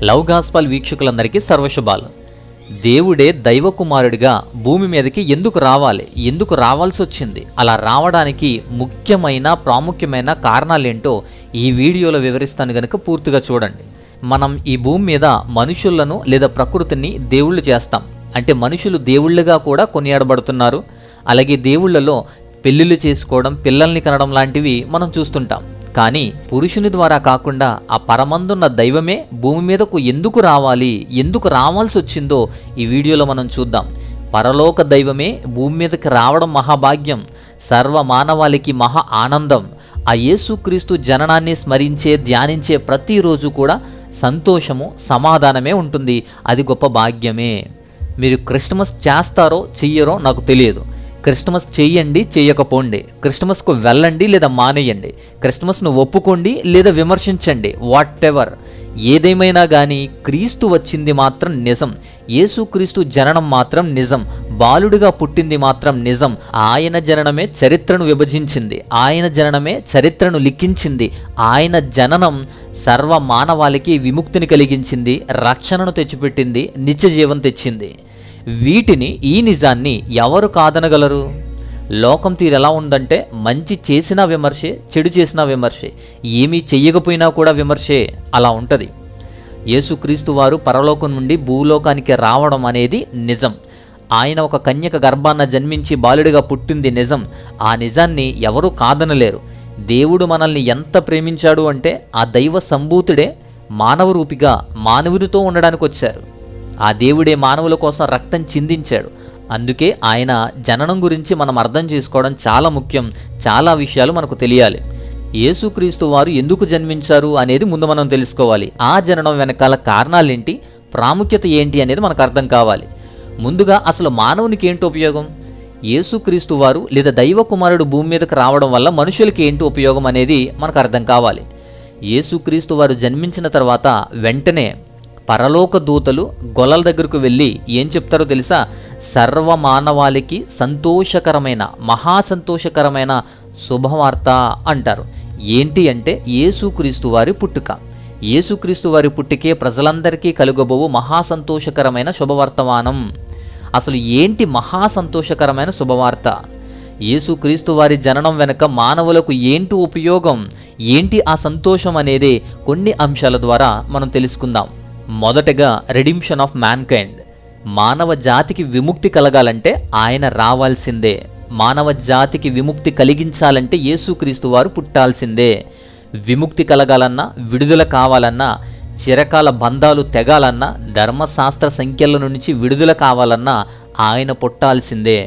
Love gospel వీక్షకులందరికీ సర్వశుభాలు. దేవుడే దైవ కుమారుడిగా భూమి మీదకి ఎందుకు రావాల్సి వచ్చింది, అలా రావడానికి ముఖ్యమైన ప్రాముఖ్యమైన కారణాలేంటో ఈ వీడియోలో వివరిస్తాను గనుక పూర్తిగా చూడండి. మనం ఈ భూమి మీద మనుషులను లేదా ప్రకృతిని దేవుళ్ళు చేస్తాం. అంటే మనుషులు దేవుళ్ళుగా కూడా కొనియాడబడుతున్నారు. అలాగే దేవుళ్లలో పెళ్ళిళ్ళు చేసుకోవడం, పిల్లల్ని కనడం లాంటివి మనం చూస్తుంటాం. కానీ పురుషుని ద్వారా కాకుండా ఆ పరమందున్న దైవమే భూమి మీదకు ఎందుకు రావాల్సి వచ్చిందో ఈ వీడియోలో మనం చూద్దాం. పరలోక దైవమే భూమి మీదకి రావడం మహాభాగ్యం, సర్వ మానవాళికి మహా ఆనందం. ఆ యేసుక్రీస్తు జననాన్ని స్మరించే ధ్యానించే ప్రతిరోజు కూడా సంతోషము సమాధానమే ఉంటుంది. అది గొప్ప భాగ్యమే. మీరు క్రిస్మస్ చేస్తారో చెయ్యరో నాకు తెలియదు. క్రిస్మస్ చెయ్యండి, చేయకపోండి. క్రిస్మస్కు వెళ్ళండి లేదా మానేయండి. క్రిస్మస్ను ఒప్పుకోండి లేదా విమర్శించండి. వాట్ ఎవర్ ఏదేమైనా కానీ క్రీస్తు వచ్చింది మాత్రం నిజం. యేసుక్రీస్తు జననం మాత్రం నిజం. బాలుడిగా పుట్టింది మాత్రం నిజం. ఆయన జననమే చరిత్రను విభజించింది. ఆయన జననమే చరిత్రను లిఖించింది. ఆయన జననం సర్వ మానవాళికి విముక్తిని కలిగించింది, రక్షణను తెచ్చిపెట్టింది, నిత్య జీవం తెచ్చింది. వీటిని, ఈ నిజాన్ని ఎవరు కాదనగలరు? లోకం తీరు ఎలా ఉందంటే మంచి చేసినా విమర్శే, చెడు చేసినా విమర్శే, ఏమీ చెయ్యకపోయినా కూడా విమర్శే. అలా ఉంటుంది. యేసుక్రీస్తు వారు పరలోకం నుండి భూలోకానికి రావడం అనేది నిజం. ఆయన ఒక కన్యక గర్భాన జన్మించి బాలుడిగా పుట్టింది నిజం. ఆ నిజాన్ని ఎవరూ కాదనలేరు. దేవుడు మనల్ని ఎంత ప్రేమించాడు అంటే ఆ దైవ సంభూతుడే మానవ రూపిగా మానవునితో ఉండడానికి వచ్చారు. ఆ దేవుడే మానవుల కోసం రక్తం చిందించాడు. అందుకే ఆయన జననం గురించి మనం అర్థం చేసుకోవడం చాలా ముఖ్యం. చాలా విషయాలు మనకు తెలియాలి. యేసుక్రీస్తు వారు ఎందుకు జన్మించారు అనేది ముందు మనం తెలుసుకోవాలి. ఆ జననం వెనకాల కారణాలేంటి, ప్రాముఖ్యత ఏంటి అనేది మనకు అర్థం కావాలి. ముందుగా అసలు మానవునికి ఏంటి ఉపయోగం? యేసుక్రీస్తు వారు లేదా దైవ కుమారుడు భూమి మీదకి రావడం వల్ల మనుషులకి ఏంటి ఉపయోగం అనేది మనకు అర్థం కావాలి. యేసుక్రీస్తు వారు జన్మించిన తర్వాత వెంటనే పరలోక దూతలు గొల్లల దగ్గరకు వెళ్ళి ఏం చెప్తారో తెలుసా? సర్వ మానవాళికి సంతోషకరమైన, మహాసంతోషకరమైన శుభవార్త అంటారు. ఏంటి అంటే యేసుక్రీస్తు వారి పుట్టుక. యేసుక్రీస్తు వారి పుట్టుకే ప్రజలందరికీ కలుగబోవు మహాసంతోషకరమైన శుభవర్తమానం. అసలు ఏంటి మహాసంతోషకరమైన శుభవార్త? యేసుక్రీస్తు వారి జననం వెనుక మానవులకు ఏంటి ఉపయోగం, ఏంటి ఆ సంతోషం అనేది కొన్ని అంశాల ద్వారా మనం తెలుసుకుందాం. మొదటగా రెడిమ్షన్ ఆఫ్ మ్యాన్కైండ్. మానవ జాతికి విముక్తి కలగాలంటే ఆయన రావాల్సిందే. మానవ జాతికి విముక్తి కలిగించాలంటే యేసుక్రీస్తు వారు పుట్టాల్సిందే. విముక్తి కలగాలన్నా, విడుదల కావాలన్నా, చిరకాల బంధాలు తెగాలన్నా, ధర్మశాస్త్ర సంఖ్యల నుంచి విడుదల కావాలన్నా ఆయన పుట్టాల్సిందే.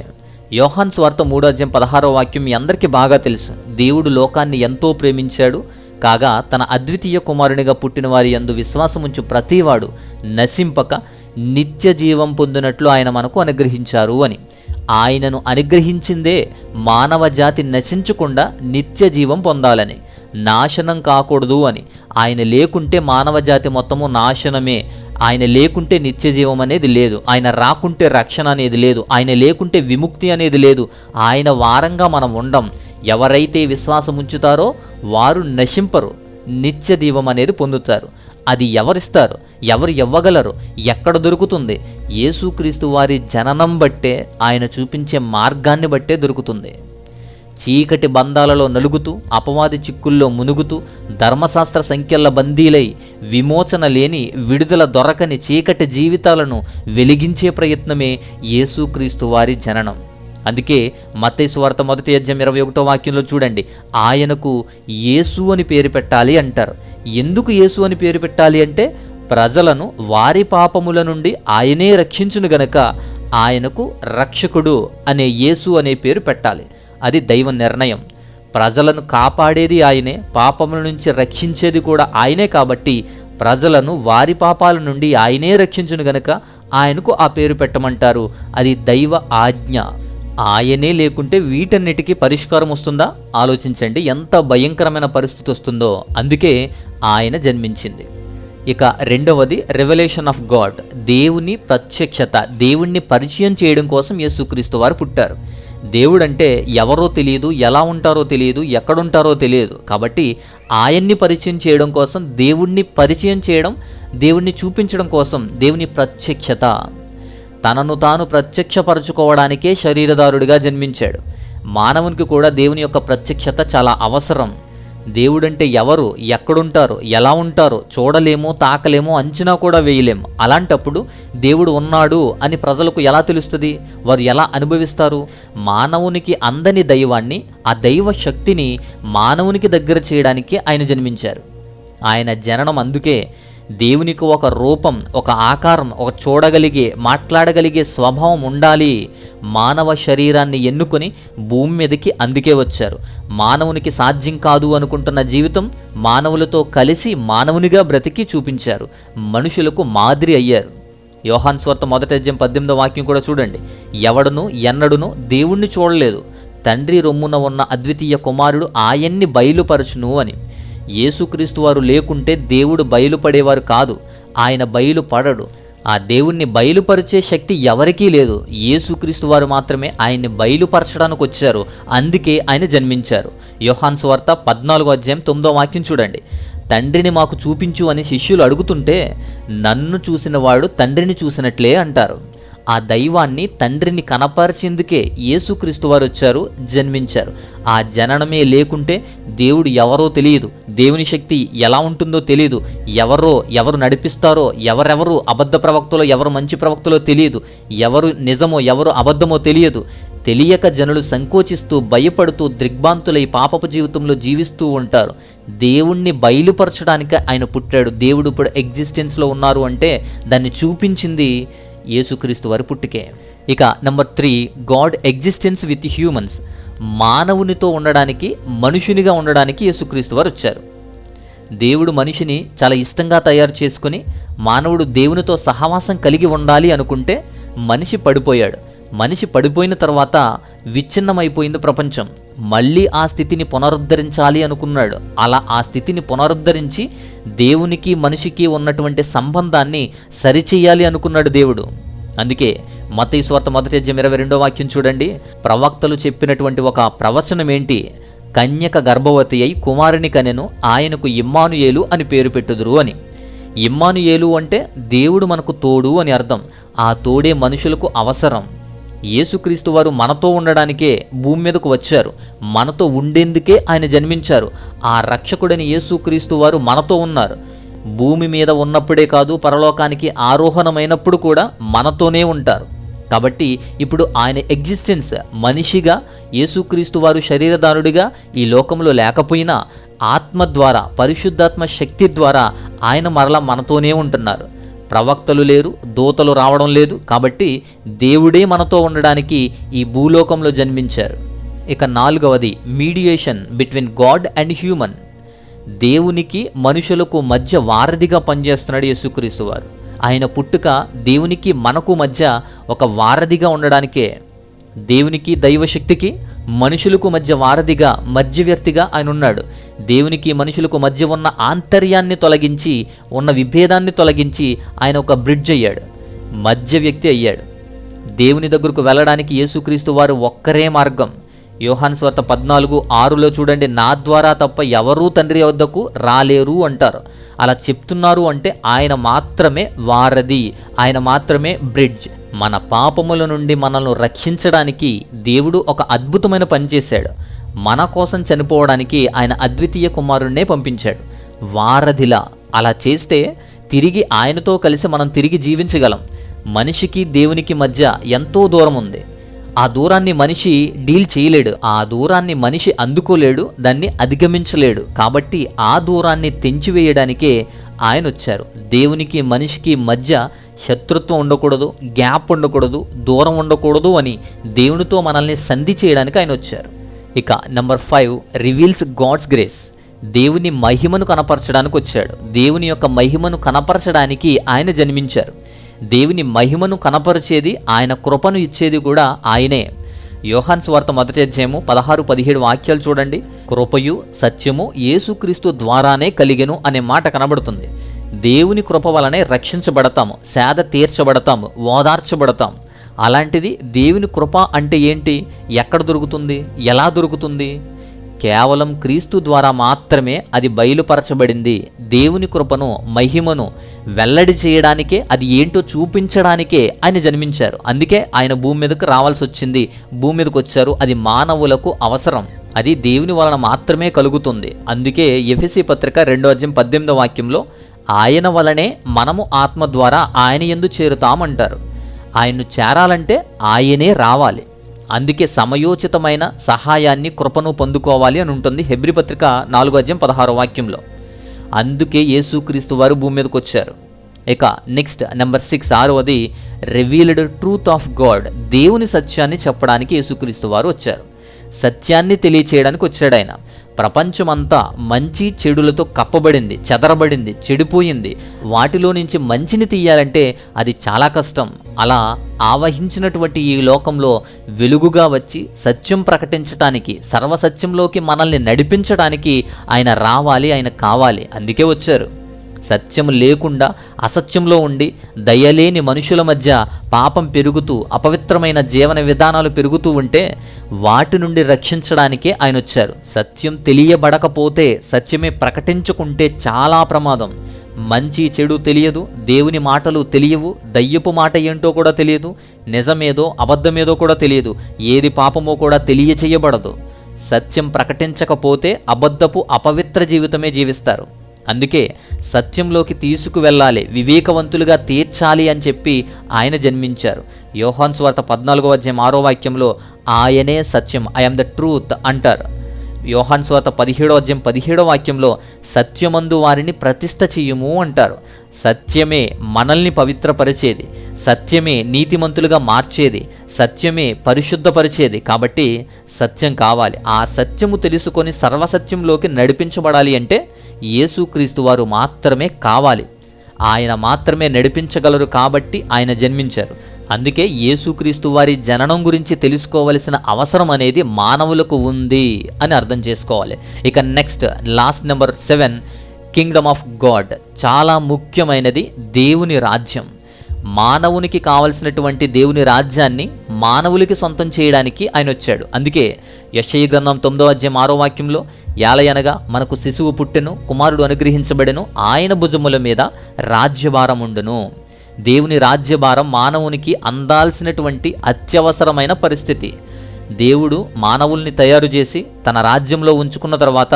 యోహాను సువార్త 3:16 మీ అందరికీ బాగా తెలుసు. దేవుడు లోకాన్ని ఎంతో ప్రేమించాడు కాగా తన అద్వితీయ కుమారునిగా పుట్టిన వారి యందు విశ్వాసముంచు ప్రతివాడు నశింపక నిత్య జీవం పొందినట్లు ఆయన మనకు అనుగ్రహించారు అని. ఆయనను అనుగ్రహించిందే మానవ జాతి నశించకుండా నిత్య జీవం పొందాలని, నాశనం కాకూడదు అని. ఆయన లేకుంటే మానవ జాతి మొత్తము నాశనమే. ఆయన లేకుంటే నిత్య జీవం అనేది లేదు. ఆయన రాకుంటే రక్షణ అనేది లేదు. ఆయన లేకుంటే విముక్తి అనేది లేదు. ఆయన వారంగా మనం ఉండం. ఎవరైతే విశ్వాసం ఉంచుతారో వారు నశింపరు, నిత్య జీవం అనేది పొందుతారు. అది ఎవరిస్తారు? ఎవరు ఇవ్వగలరు? ఎక్కడ దొరుకుతుంది? యేసుక్రీస్తు వారి జననం బట్టే, ఆయన చూపించే మార్గాన్ని బట్టే దొరుకుతుంది. చీకటి బంధాలలో నలుగుతూ, అపవాది చిక్కుల్లో మునుగుతూ, ధర్మశాస్త్ర సంఖ్యల బందీలై విమోచన లేని, విడుదల దొరకని చీకటి జీవితాలను వెలిగించే ప్రయత్నమే యేసుక్రీస్తు వారి జననం. అందుకే మత్తయి సువార్త 1:21 చూడండి, ఆయనకు యేసు అని పేరు పెట్టాలి అంటారు. ఎందుకు యేసు అని పేరు పెట్టాలి అంటే ప్రజలను వారి పాపముల నుండి ఆయనే రక్షించును గనక ఆయనకు రక్షకుడు అనే యేసు అనే పేరు పెట్టాలి. అది దైవ నిర్ణయం. ప్రజలను కాపాడేది ఆయనే, పాపముల నుంచి రక్షించేది కూడా ఆయనే. కాబట్టి ప్రజలను వారి పాపాల నుండి ఆయనే రక్షించును గనక ఆయనకు ఆ పేరు పెట్టమంటారు. అది దైవ ఆజ్ఞ. ఆయనే లేకుంటే వీటన్నిటికీ పరిష్కారం వస్తుందా? ఆలోచించండి, ఎంత భయంకరమైన పరిస్థితి వస్తుందో. అందుకే ఆయన జన్మించింది. ఇక రెండవది రెవల్యూషన్ ఆఫ్ గాడ్. దేవుని ప్రత్యక్షత, దేవుణ్ణి పరిచయం చేయడం కోసం యేసుక్రీస్తు వారు పుట్టారు. దేవుడంటే ఎవరో తెలియదు, ఎలా ఉంటారో తెలియదు, ఎక్కడుంటారో తెలియదు. కాబట్టి ఆయన్ని పరిచయం చేయడం కోసం, దేవుణ్ణి పరిచయం చేయడం, దేవుణ్ణి చూపించడం కోసం దేవుని ప్రత్యక్షత, తనను తాను ప్రత్యక్షపరచుకోవడానికే శరీరధారుడిగా జన్మించాడు. మానవునికి కూడా దేవుని యొక్క ప్రత్యక్షత చాలా అవసరం. దేవుడంటే ఎవరు, ఎక్కడుంటారో, ఎలా ఉంటారో చూడలేము, తాకలేము, అంచనా కూడా వేయలేము. అలాంటప్పుడు దేవుడు ఉన్నాడు అని ప్రజలకు ఎలా తెలుస్తుంది? వారు ఎలా అనుభవిస్తారు? మానవునికి అందని దైవాన్ని, ఆ దైవ శక్తిని మానవునికి దగ్గర చేయడానికి ఆయన జన్మించారు. ఆయన జననం అందుకే దేవునికి ఒక రూపం, ఒక ఆకారం, ఒక చూడగలిగే, మాట్లాడగలిగే స్వభావం ఉండాలి. మానవ శరీరాన్ని ఎన్నుకొని భూమి మీదకి అందుకే వచ్చారు. మానవునికి సాధ్యం కాదు అనుకుంటున్న జీవితం మానవులతో కలిసి మానవునిగా బ్రతికి చూపించారు. మనుషులకు మాదిరి అయ్యారు. యోహాను సువార్త 1:18 వాక్యం కూడా చూడండి. ఎవడును ఎన్నడును దేవుణ్ణి చూడలేదు, తండ్రి రొమ్మున ఉన్న అద్వితీయ కుమారుడు ఆయన్ని బయలుపరచును అని. యేసుక్రీస్తు వారు లేకుంటే దేవుడు బయలుపడేవారు కాదు. ఆయన బయలుపడడు. ఆ దేవుణ్ణి బయలుపరిచే శక్తి ఎవరికీ లేదు. యేసుక్రీస్తు వారు మాత్రమే ఆయన్ని బయలుపరచడానికి వచ్చారు. అందుకే ఆయన జన్మించారు. యోహాను సువార్త 14:9 వాక్యం చూడండి. తండ్రిని మాకు చూపించు అని శిష్యులు అడుగుతుంటే, నన్ను చూసిన వాడు తండ్రిని చూసినట్లే అంటారు. ఆ దైవాన్ని, తండ్రిని కనపరిచేందుకే యేసుక్రీస్తు వారు వచ్చారు, జన్మించారు. ఆ జననమే లేకుంటే దేవుడు ఎవరో తెలియదు, దేవుని శక్తి ఎలా ఉంటుందో తెలియదు, ఎవరు నడిపిస్తారో, ఎవరెవరు అబద్ధ ప్రవక్తలో, ఎవరు మంచి ప్రవక్తలో తెలియదు, ఎవరు నిజమో ఎవరు అబద్ధమో తెలియదు. తెలియక జనులు సంకోచిస్తూ, భయపడుతూ, దిగ్భ్రాంతులై పాపపు జీవితంలో జీవిస్తూ ఉంటారు. దేవుణ్ణి బయలుపరచడానికి ఆయన పుట్టాడు. దేవుడు ఇప్పుడు ఎగ్జిస్టెన్స్లో ఉన్నారు అంటే దాన్ని చూపించింది యేసుక్రీస్తు వారి పుట్టుకే. ఇక number 3, God existence with humans. మానవునితో ఉండడానికి, మనుషునిగా ఉండడానికి యేసుక్రీస్తు వారు వచ్చారు. దేవుడు మనిషిని చాలా ఇష్టంగా తయారు చేసుకుని మానవుడు దేవునితో సహవాసం కలిగి ఉండాలి అనుకుంటే మనిషి పడిపోయాడు. మనిషి పడిపోయిన తర్వాత విచ్ఛిన్నమైపోయింది ప్రపంచం. మళ్ళీ ఆ స్థితిని పునరుద్ధరించాలి అనుకున్నాడు. అలా ఆ స్థితిని పునరుద్ధరించి దేవునికి మనిషికి ఉన్నటువంటి సంబంధాన్ని సరిచేయాలి అనుకున్నాడు దేవుడు. అందుకే మత్తయి సువార్త 1:22 వాక్యం చూడండి. ప్రవక్తలు చెప్పినటువంటి ఒక ప్రవచనం ఏంటి? కన్యక గర్భవతి అయి కుమారుని కనెను, ఆయనకు ఇమ్మానుయేలు అని పేరు పెట్టుదురు అని. ఇమ్మానుయేలు అంటే దేవుడు మనకు తోడు అని అర్థం. ఆ తోడే మనుషులకు అవసరం. యేసుక్రీస్తు వారు మనతో ఉండడానికే భూమి మీదకు వచ్చారు. మనతో ఉండేందుకే ఆయన జన్మించారు. ఆ రక్షకుడని యేసుక్రీస్తు వారు మనతో ఉన్నారు. భూమి మీద ఉన్నప్పుడే కాదు, పరలోకానికి ఆరోహణమైనప్పుడు కూడా మనతోనే ఉంటారు. కాబట్టి ఇప్పుడు ఆయన ఎగ్జిస్టెన్స్, మనిషిగా యేసుక్రీస్తు వారు శరీరధారుడిగా ఈ లోకంలో లేకపోయినా ఆత్మ ద్వారా, పరిశుద్ధాత్మ శక్తి ద్వారా ఆయన మరలా మనతోనే ఉంటున్నారు. ప్రవక్తలు లేరు, దూతలు రావడం లేదు. కాబట్టి దేవుడే మనతో ఉండడానికి ఈ భూలోకంలో జన్మించారు. ఇక 4వది, mediation between God and human. దేవునికి మనుషులకు మధ్య వారధిగా పనిచేస్తున్నాడు యేసుక్రీస్తు వారు. ఆయన పుట్టుక దేవునికి మనకు మధ్య ఒక వారధిగా ఉండడానికే. దేవునికి, దైవశక్తికి, మనుషులకు మధ్య వారధిగా, మధ్యవర్తిగా ఆయన ఉన్నాడు. దేవునికి మనుషులకు మధ్య ఉన్న ఆంతర్యాన్ని తొలగించి, ఉన్న విభేదాన్ని తొలగించి ఆయన ఒక బ్రిడ్జ్ అయ్యాడు, మధ్య వ్యక్తి అయ్యాడు. దేవుని దగ్గరకు వెళ్ళడానికి యేసుక్రీస్తు వారు ఒక్కరే మార్గం. యోహాను సువార్త 14:6 చూడండి. నా ద్వారా తప్ప ఎవరూ తండ్రి వద్దకు రాలేరు అంటారు. అలా చెప్తున్నారు అంటే ఆయన మాత్రమే వారధి, ఆయన మాత్రమే బ్రిడ్జ్. మన పాపముల నుండి మనల్ని రక్షించడానికి దేవుడు ఒక అద్భుతమైన పని చేశాడు. మన కోసం చనిపోవడానికి ఆయన అద్వితీయ కుమారుణ్ణే పంపించాడు వారధిలా. అలా చేస్తే తిరిగి ఆయనతో కలిసి మనం తిరిగి జీవించగలం. మనిషికి దేవునికి మధ్య ఎంతో దూరం ఉంది. ఆ దూరాన్ని మనిషి డీల్ చేయలేడు, ఆ దూరాన్ని మనిషి అందుకోలేడు, దాన్ని అధిగమించలేడు. కాబట్టి ఆ దూరాన్ని తెంచివేయడానికే ఆయన వచ్చారు. దేవునికి మనిషికి మధ్య శత్రుత్వం ఉండకూడదు, గ్యాప్ ఉండకూడదు, దూరం ఉండకూడదు అని దేవునితో మనల్ని సంధి చేయడానికి ఆయన వచ్చారు. ఇక నెంబర్ 5, రివీల్స్ గాడ్స్ గ్రేస్. దేవుని మహిమను కనపరచడానికి వచ్చాడు. దేవుని యొక్క మహిమను కనపరచడానికి ఆయన జన్మించారు. దేవుని మహిమను కనపరిచేది, ఆయన కృపను ఇచ్చేది కూడా ఆయనే. యోహాను సువార్త 1:16-17 వాక్యాలు చూడండి. కృపయు సత్యము యేసుక్రీస్తు ద్వారానే కలిగెను అనే మాట కనబడుతుంది. దేవుని కృప వలనే రక్షించబడతాము, సేద తీర్చబడతాము, ఓదార్చబడతాము. అలాంటిది దేవుని కృప అంటే ఏంటి? ఎక్కడ దొరుకుతుంది? ఎలా దొరుకుతుంది? కేవలం క్రీస్తు ద్వారా మాత్రమే అది బయలుపరచబడింది. దేవుని కృపను, మహిమను వెల్లడి చేయడానికే, అది ఏంటో చూపించడానికే ఆయన జన్మించారు. అందుకే ఆయన భూమి మీదకు రావాల్సి వచ్చింది, భూమి మీదకి వచ్చారు. అది మానవులకు అవసరం, అది దేవుని వలన మాత్రమే కలుగుతుంది. అందుకే ఎఫెసీ పత్రిక 2:18 వాక్యంలో ఆయన వలనే మనము ఆత్మ ద్వారా ఆయన యందు చేరుతామంటారు. ఆయన్ను చేరాలంటే ఆయనే రావాలి. అందుకే సమయోచితమైన సహాయాన్ని, కృపను పొందుకోవాలి అని ఉంటుంది హెబ్రీ పత్రిక 4:16 వాక్యంలో. అందుకే యేసుక్రీస్తు వారు భూమి మీదకి వచ్చారు. ఇక నెక్స్ట్ నెంబర్ 6, 6వది రివీల్డ్ ట్రూత్ ఆఫ్ గాడ్. దేవుని సత్యాన్ని చెప్పడానికి యేసుక్రీస్తు వారు వచ్చారు. సత్యాన్ని తెలియచేయడానికి వచ్చాడు ఆయన. ప్రపంచమంతా మంచి చెడులతో కప్పబడింది, చెదరబడింది, చెడిపోయింది. వాటిలో నుంచి మంచిని తీయాలంటే అది చాలా కష్టం. అలా ఆవహించినటువంటి ఈ లోకంలో వెలుగుగా వచ్చి సత్యం ప్రకటించడానికి, సర్వసత్యంలోకి మనల్ని నడిపించడానికి ఆయన రావాలి, ఆయన కావాలి. అందుకే వచ్చారు. సత్యం లేకుండా అసత్యంలో ఉండి దయలేని మనుషుల మధ్య పాపం పెరుగుతూ, అపవిత్రమైన జీవన విధానాలు పెరుగుతూ ఉంటే వాటి నుండి రక్షించడానికే ఆయన వచ్చారు. సత్యం తెలియబడకపోతే, సత్యమే ప్రకటించుకుంటే చాలా ప్రమాదం. మంచి చెడు తెలియదు, దేవుని మాటలు తెలియవు, దయ్యపు మాట ఏంటో కూడా తెలియదు, నిజమేదో అబద్ధమేదో కూడా తెలియదు, ఏది పాపమో కూడా తెలియచేయబడదు. సత్యం ప్రకటించకపోతే అబద్ధపు అపవిత్ర జీవితమే జీవిస్తారు. అందుకే సత్యంలోకి తీసుకువెళ్ళాలి, వివేకవంతులుగా తీర్చాలి అని చెప్పి ఆయన జన్మించారు. యోహాను సువార్త 14:6 వాక్యంలో ఆయనే సత్యం, ఐ యామ్ ద ట్రూత్ అంటారు. యోహాను సువార్త 17:17 వాక్యంలో సత్యమందు వారిని ప్రతిష్ఠ చెయ్యము అంటారు. సత్యమే మనల్ని పవిత్రపరిచేది, సత్యమే నీతిమంతులుగా మార్చేది, సత్యమే పరిశుద్ధపరిచేది. కాబట్టి సత్యం కావాలి. ఆ సత్యము తెలుసుకొని సర్వసత్యంలోకి నడిపించబడాలి అంటే యేసుక్రీస్తు వారు మాత్రమే కావాలి. ఆయన మాత్రమే నడిపించగలరు. కాబట్టి ఆయన జన్మించారు. అందుకే యేసుక్రీస్తు వారి జననం గురించి తెలుసుకోవలసిన అవసరం అనేది మానవులకు ఉంది అని అర్థం చేసుకోవాలి. ఇక next last number 7, Kingdom of God. చాలా ముఖ్యమైనది దేవుని రాజ్యం. మానవునికి కావలసినటువంటి దేవుని రాజ్యాన్ని మానవులకి సొంతం చేయడానికి ఆయన వచ్చాడు. అందుకే యెషయా గ్రంథం 9:6 వాక్యంలో యాలయనగా మనకు శిశువు పుట్టెను, కుమారుడు అనుగ్రహించబడెను, ఆయన భుజముల మీద రాజ్యభారం ఉండును. దేవుని రాజ్యభారం మానవునికి అందాల్సినటువంటి అత్యవసరమైన పరిస్థితి. దేవుడు మానవుల్ని తయారు చేసి తన రాజ్యంలో ఉంచుకున్న తర్వాత,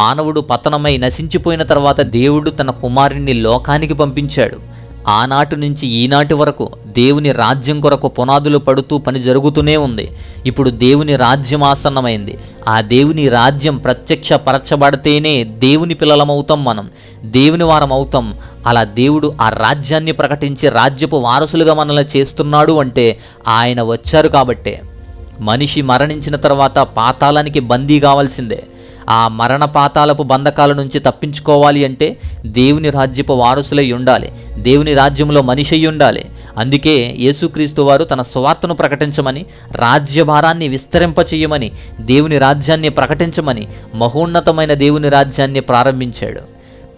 మానవుడు పతనమై నశించిపోయిన తర్వాత దేవుడు తన కుమారుణ్ణి లోకానికి పంపించాడు. ఆనాటి నుంచి ఈనాటి వరకు దేవుని రాజ్యం కొరకు పునాదులు పడుతూ పని జరుగుతూనే ఉంది. ఇప్పుడు దేవుని రాజ్యం ఆసన్నమైంది. ఆ దేవుని రాజ్యం ప్రత్యక్షపరచబడితేనే దేవుని పిల్లలమవుతాం, మనం దేవుని వారం అవుతాం. అలా దేవుడు ఆ రాజ్యాన్ని ప్రకటించి రాజ్యపు వారసులుగా మనల్ని చేస్తున్నాడు అంటే ఆయన వచ్చారు కాబట్టే. మనిషి మరణించిన తర్వాత పాతాళానికి బందీ కావాల్సిందే. ఆ మరణ పాతాలపు బంధకాల నుంచి తప్పించుకోవాలి అంటే దేవుని రాజ్యపు వారసులై ఉండాలి, దేవుని రాజ్యంలో మనిషి అయి ఉండాలి. అందుకే యేసుక్రీస్తు వారు తన సువార్తను ప్రకటించమని, రాజ్యభారాన్ని విస్తరింపచేయమని, దేవుని రాజ్యాన్ని ప్రకటించమని మహోన్నతమైన దేవుని రాజ్యాన్ని ప్రారంభించాడు.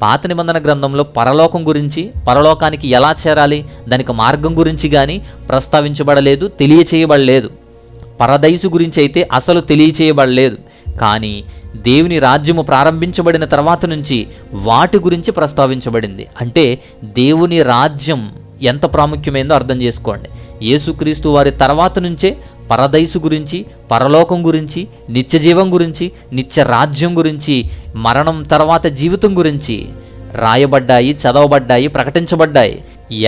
పాత నిబంధన గ్రంథంలో పరలోకం గురించి, పరలోకానికి ఎలా చేరాలి, దానికి మార్గం గురించి కానీ ప్రస్తావించబడలేదు, తెలియచేయబడలేదు. పరదైసు గురించి అయితే అసలు తెలియచేయబడలేదు. కానీ దేవుని రాజ్యము ప్రారంభించబడిన తర్వాత నుంచి వాటి గురించి ప్రస్తావించబడింది. అంటే దేవుని రాజ్యం ఎంత ప్రాముఖ్యమైందో అర్థం చేసుకోండి. యేసుక్రీస్తు వారి తర్వాత నుంచే పరదైసు గురించి, పరలోకం గురించి, నిత్యజీవం గురించి, నిత్య రాజ్యం గురించి, మరణం తర్వాత జీవితం గురించి రాయబడ్డాయి, చదవబడ్డాయి, ప్రకటించబడ్డాయి.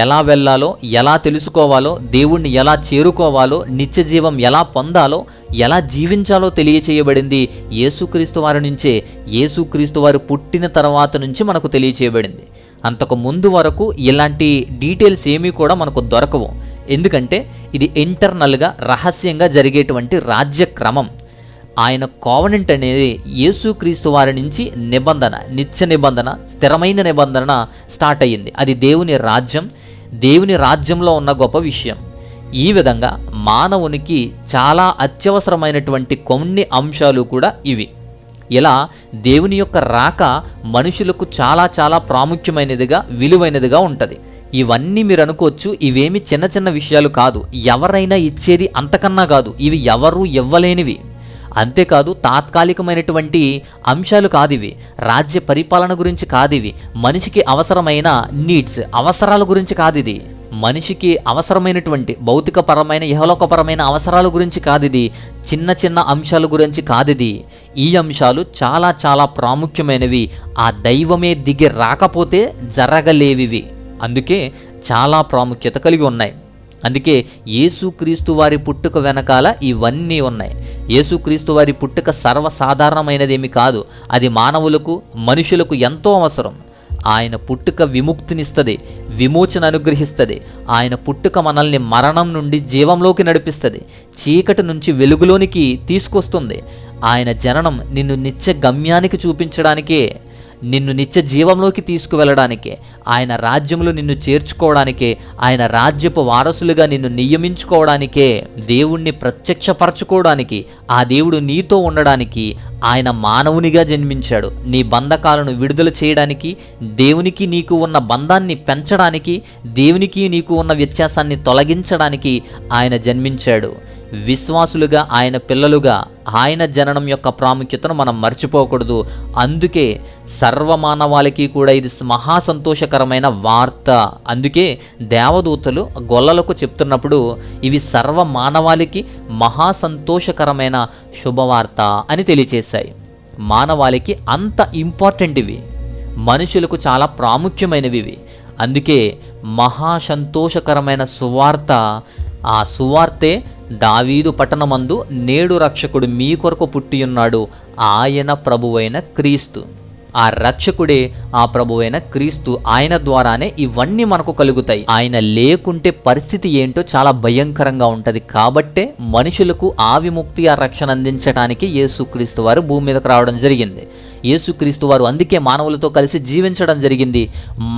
ఎలా వెళ్ళాలో, ఎలా తెలుసుకోవాలో, దేవుణ్ణి ఎలా చేరుకోవాలో, నిత్య జీవం ఎలా పొందాలో, ఎలా జీవించాలో తెలియచేయబడింది యేసుక్రీస్తు వారి నుంచే. యేసుక్రీస్తు వారు పుట్టిన తర్వాత నుంచి మనకు తెలియచేయబడింది. అంతకు ముందు వరకు ఇలాంటి డీటెయిల్స్ ఏమీ కూడా మనకు దొరకవు. ఎందుకంటే ఇది ఇంటర్నల్గా రహస్యంగా జరిగేటువంటి రాజ్యక్రమం. ఆయన కోవనెంట్ అనేది యేసుక్రీస్తు వారి నుంచి నిబంధన, నిత్య నిబంధన, స్థిరమైన నిబంధన స్టార్ట్ అయ్యింది. అది దేవుని రాజ్యం, దేవుని రాజ్యంలో ఉన్న గొప్ప విషయం. ఈ విధంగా మానవునికి చాలా అత్యవసరమైనటువంటి కొన్ని అంశాలు కూడా ఇవి. ఇలా దేవుని యొక్క రాక మనుషులకు చాలా చాలా ప్రాముఖ్యమైనదిగా, విలువైనదిగా ఉంటుంది. ఇవన్నీ మీరు అనుకోవచ్చు, ఇవేమి చిన్న చిన్న విషయాలు కాదు, ఎవరైనా ఇచ్చేది అంతకన్నా కాదు, ఇవి ఎవరు ఇవ్వలేనివి. అంతేకాదు తాత్కాలికమైనటువంటి అంశాలు కాదివి, రాజ్య పరిపాలన గురించి కాదివి, మనిషికి అవసరమైన నీడ్స్ అవసరాల గురించి కాదిది, మనిషికి అవసరమైనటువంటి భౌతికపరమైన ఇహలోకపరమైన అవసరాల గురించి కాదిది, చిన్న చిన్న అంశాల గురించి కాదిది. ఈ అంశాలు చాలా చాలా ప్రాముఖ్యమైనవి, ఆ దైవమే దిగి రాకపోతే జరగలేవివి. అందుకే చాలా ప్రాముఖ్యత కలిగి ఉన్నాయి. అందుకే యేసుక్రీస్తు వారి పుట్టుక వెనకాల ఇవన్నీ ఉన్నాయి. యేసుక్రీస్తు వారి పుట్టుక సర్వసాధారణమైనదేమి కాదు, అది మానవులకు మనుషులకు ఎంతో అవసరం. ఆయన పుట్టుక విముక్తినిస్తుంది, విమోచన అనుగ్రహిస్తుంది. ఆయన పుట్టుక మనల్ని మరణం నుండి జీవంలోకి నడిపిస్తుంది, చీకటి నుంచి వెలుగులోనికి తీసుకొస్తుంది. ఆయన జననం నిన్ను నిత్య గమ్యానికి చూపించడానికే, నిన్ను నిత్య జీవంలోకి తీసుకువెళ్ళడానికే, ఆయన రాజ్యంలో నిన్ను చేర్చుకోవడానికే, ఆయన రాజ్యపు వారసులుగా నిన్ను నియమించుకోవడానికే, దేవుణ్ణి ప్రత్యక్షపరచుకోవడానికి, ఆ దేవుడు నీతో ఉండడానికి ఆయన మానవునిగా జన్మించాడు. నీ బంధకాలను విడుదల చేయడానికి, దేవునికి నీకు ఉన్న బంధాన్ని పెంచడానికి, దేవునికి నీకు ఉన్న వ్యత్యాసాన్ని తొలగించడానికి ఆయన జన్మించాడు. విశ్వాసులుగా, ఆయన పిల్లలుగా ఆయన జననం యొక్క ప్రాముఖ్యతను మనం మర్చిపోకూడదు. అందుకే సర్వమానవాళికి కూడా ఇది మహా సంతోషకరమైన వార్త. అందుకే దేవదూతలు గొల్లలకు చెప్తున్నప్పుడు ఇవి సర్వమానవాళికి మహా సంతోషకరమైన శుభవార్త అని తెలియచేశాయి. మానవాళికి అంత ఇంపార్టెంట్ ఇవి, మనుషులకు చాలా ప్రాముఖ్యమైనవి ఇవి. అందుకే మహా సంతోషకరమైన సువార్త, ఆ సువార్తే దావీదు పట్టణమందు నేడు రక్షకుడు మీ కొరకు పుట్టియున్నాడు, ఆయన ప్రభువైన క్రీస్తు. ఆ రక్షకుడే ఆ ప్రభువైన క్రీస్తు. ఆయన ద్వారానే ఇవన్నీ మనకు కలుగుతాయి. ఆయన లేకుంటే పరిస్థితి ఏంటో చాలా భయంకరంగా ఉంటుంది. కాబట్టే మనుషులకు ఆ విముక్తి, ఆ రక్షణ అందించడానికి యేసుక్రీస్తు వారు భూమి మీదకు రావడం జరిగింది. యేసుక్రీస్తు వారు అందుకే మానవులతో కలిసి జీవించడం జరిగింది.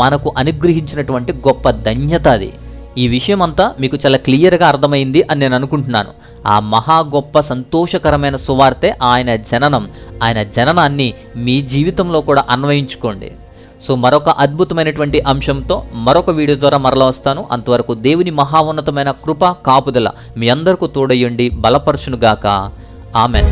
మనకు అనుగ్రహించినటువంటి గొప్ప ధన్యత అది. ఈ విషయం అంతా మీకు చాలా క్లియర్గా అర్థమైంది అని నేను అనుకుంటున్నాను. ఆ మహా గొప్ప సంతోషకరమైన సువార్తే ఆయన జననం. ఆయన జననాన్ని మీ జీవితంలో కూడా అన్వయించుకోండి. సో మరొక అద్భుతమైనటువంటి అంశంతో మరొక వీడియో ద్వారా మరలా వస్తాను. అంతవరకు దేవుని మహా ఉన్నతమైన కృప కాపుదల మీ అందరికీ తోడయ్యండి, బలపరచునుగాక. ఆమెన్.